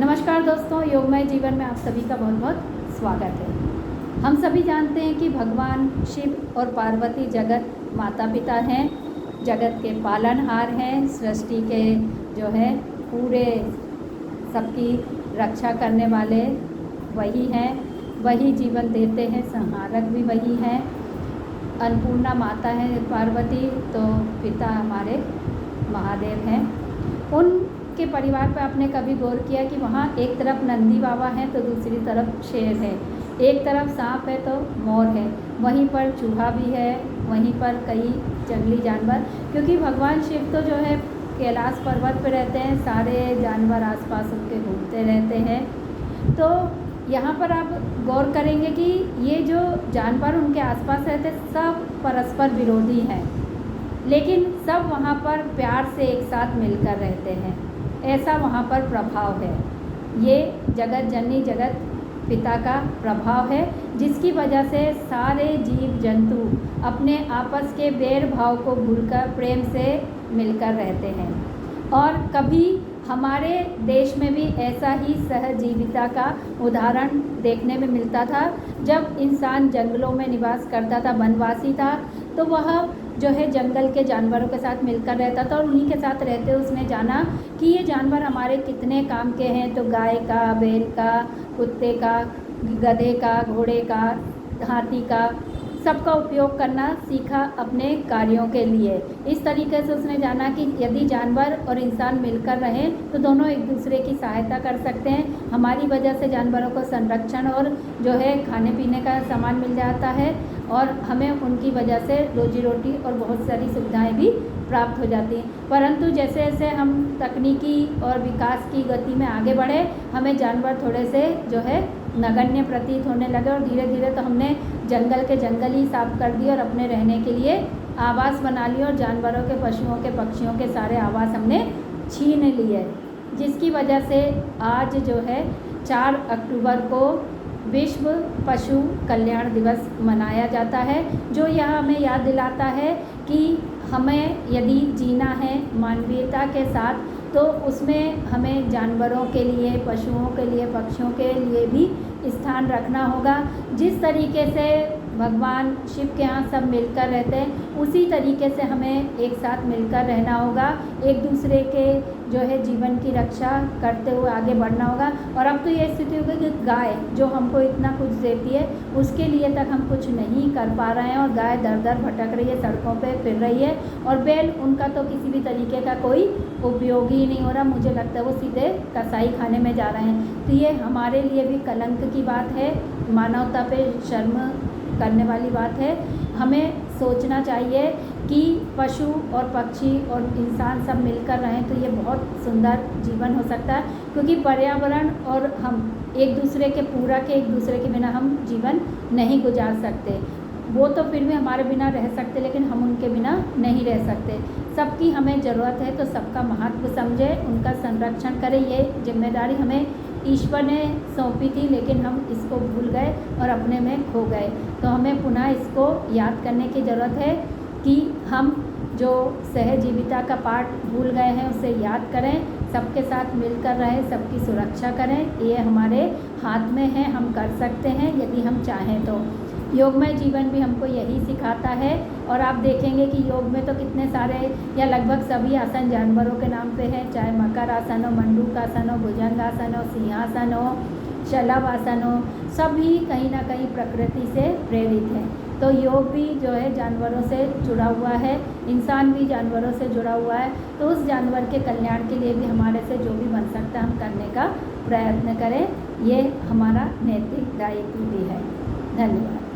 नमस्कार दोस्तों, योगमय जीवन में आप सभी का बहुत बहुत स्वागत है। हम सभी जानते हैं कि भगवान शिव और पार्वती जगत माता पिता हैं, जगत के पालनहार हैं, सृष्टि के जो है पूरे सबकी रक्षा करने वाले वही हैं, वही जीवन देते हैं, संहारक भी वही हैं। अन्नपूर्णा माता है पार्वती, तो पिता हमारे महादेव हैं। उनके परिवार पर आपने कभी गौर किया कि वहाँ एक तरफ नंदी बाबा हैं तो दूसरी तरफ शेर है, एक तरफ सांप है तो मोर है, वहीं पर चूहा भी है, वहीं पर कई जंगली जानवर, क्योंकि भगवान शिव तो जो है कैलाश पर्वत पर रहते हैं, सारे जानवर आसपास उनके घूमते रहते हैं। तो यहाँ पर आप गौर करेंगे कि ये जो जानवर उनके आसपास रहते हैं सब परस्पर विरोधी हैं, लेकिन सब वहाँ पर प्यार से एक साथ मिलकर रहते हैं, ऐसा वहाँ पर प्रभाव है। ये जगत जननी जगत पिता का प्रभाव है, जिसकी वजह से सारे जीव जंतु अपने आपस के बैर भाव को भूलकर प्रेम से मिलकर रहते हैं। और कभी हमारे देश में भी ऐसा ही सहजीविता का उदाहरण देखने में मिलता था। जब इंसान जंगलों में निवास करता था, वनवासी था, तो वह जो है जंगल के जानवरों के साथ मिलकर रहता था और उन्हीं के साथ रहते उसने जाना कि ये जानवर हमारे कितने काम के हैं। तो गाय का, बैल का, कुत्ते का, गधे का, घोड़े का, हाथी का, सबका उपयोग करना सीखा अपने कार्यों के लिए। इस तरीके से उसने जाना कि यदि जानवर और इंसान मिलकर रहें तो दोनों एक दूसरे की सहायता कर सकते हैं। हमारी वजह से जानवरों को संरक्षण और जो है खाने पीने का सामान मिल जाता है और हमें उनकी वजह से रोजी रोटी और बहुत सारी सुविधाएं भी प्राप्त हो जाती हैं। परंतु जैसे जैसे हम तकनीकी और विकास की गति में आगे बढ़े, हमें जानवर थोड़े से जो है नगण्य प्रतीत होने लगे और धीरे धीरे तो हमने जंगल के जंगल ही साफ कर दिए और अपने रहने के लिए आवास बना लिए और जानवरों के, पशुओं के, पक्षियों के सारे आवास हमने छीन लिए, जिसकी वजह से आज जो है 4 अक्टूबर को विश्व पशु कल्याण दिवस मनाया जाता है, जो यह हमें याद दिलाता है कि हमें यदि जीना है मानवीयता के साथ तो उसमें हमें जानवरों के लिए, पशुओं के लिए, पक्षियों के लिए भी स्थान रखना होगा। जिस तरीके से भगवान शिव के यहाँ सब मिलकर रहते हैं, उसी तरीके से हमें एक साथ मिलकर रहना होगा, एक दूसरे के जो है जीवन की रक्षा करते हुए आगे बढ़ना होगा। और अब तो ये स्थिति हो गई कि गाय जो हमको इतना कुछ देती है, उसके लिए तक हम कुछ नहीं कर पा रहे हैं और गाय दर दर भटक रही है, सड़कों पे फिर रही है, और बैल उनका तो किसी भी तरीके का कोई उपयोग ही नहीं हो रहा। मुझे लगता है वो सीधे कसाई खाने में जा रहे हैं। तो ये हमारे लिए भी कलंक की बात है, मानवता पे शर्म करने वाली बात है। हमें सोचना चाहिए कि पशु और पक्षी और इंसान सब मिलकर रहें तो ये बहुत सुंदर जीवन हो सकता है, क्योंकि पर्यावरण और हम एक दूसरे के पूरक के, एक दूसरे के बिना हम जीवन नहीं गुजार सकते। वो तो फिर भी हमारे बिना रह सकते, लेकिन हम उनके बिना नहीं रह सकते। सबकी हमें ज़रूरत है तो सबका महत्व समझें, उनका संरक्षण करें। ये जिम्मेदारी हमें ईश्वर ने सौंपी थी, लेकिन हम इसको भूल गए और अपने में खो गए। तो हमें पुनः इसको याद करने की ज़रूरत है कि हम जो सहजीविता का पाठ भूल गए हैं उसे याद करें, सबके साथ मिलकर रहें, सबकी सुरक्षा करें। ये हमारे हाथ में है, हम कर सकते हैं यदि हम चाहें तो। योगमय जीवन भी हमको यही सिखाता है। और आप देखेंगे कि योग में तो कितने सारे या लगभग सभी आसन जानवरों के नाम पे हैं, चाहे मकर आसन हो, मंडूक आसन हो, भुजंग आसन हो, सिंहासन हो, शलभ आसन हो, सभी कहीं ना कहीं प्रकृति से प्रेरित हैं। तो योग भी जो है जानवरों से जुड़ा हुआ है, इंसान भी जानवरों से जुड़ा हुआ है। तो उस जानवर के कल्याण के लिए भी हमारे से जो भी बन सकता है हम करने का प्रयत्न करें, ये हमारा नैतिक दायित्व भी है। धन्यवाद।